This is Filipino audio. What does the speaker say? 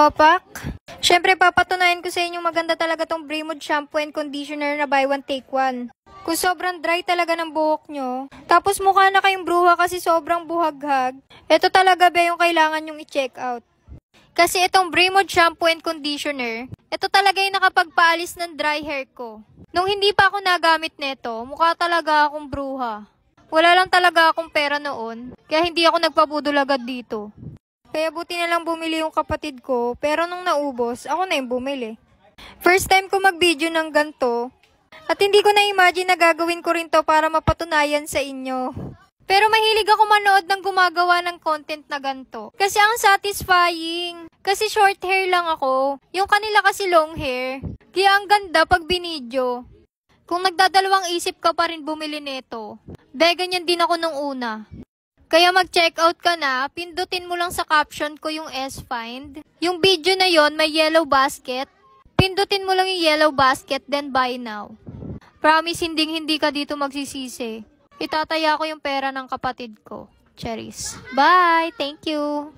Opak. Siyempre, papatunayan ko sa inyo maganda talaga tong Bremod Shampoo and Conditioner na buy one take one. Kung sobrang dry talaga ng buhok nyo, tapos mukha na kayong bruha kasi sobrang buhaghag, ito talaga ba yung kailangan nyong i-check out. Kasi itong Bremod Shampoo and Conditioner, ito talaga yung nakapagpaalis ng dry hair ko. Nung hindi pa ako nagamit nito, mukha talaga akong bruha. Wala lang talaga akong pera noon, kaya hindi ako nagpabudol agad dito. Kaya buti na lang bumili yung kapatid ko, pero nung naubos, ako na yung bumili. First time ko mag-video ng ganito, at hindi ko na-imagine na gagawin ko rin to para mapatunayan sa inyo. Pero mahilig ako manood ng gumagawa ng content na ganito. Kasi ang satisfying. Kasi short hair lang ako. Yung kanila kasi long hair. Kaya ang ganda pag binidyo. Kung nagdadalawang isip ka pa rin bumili nito, ganyan din ako nung una. Kaya mag-check out ka na, pindutin mo lang sa caption ko yung S-Find. Yung video na yon may yellow basket. Pindutin mo lang yung yellow basket, then buy now. Promise, hindi ka dito magsisisi. Itataya ko yung pera ng kapatid ko. Cherries. Bye! Thank you!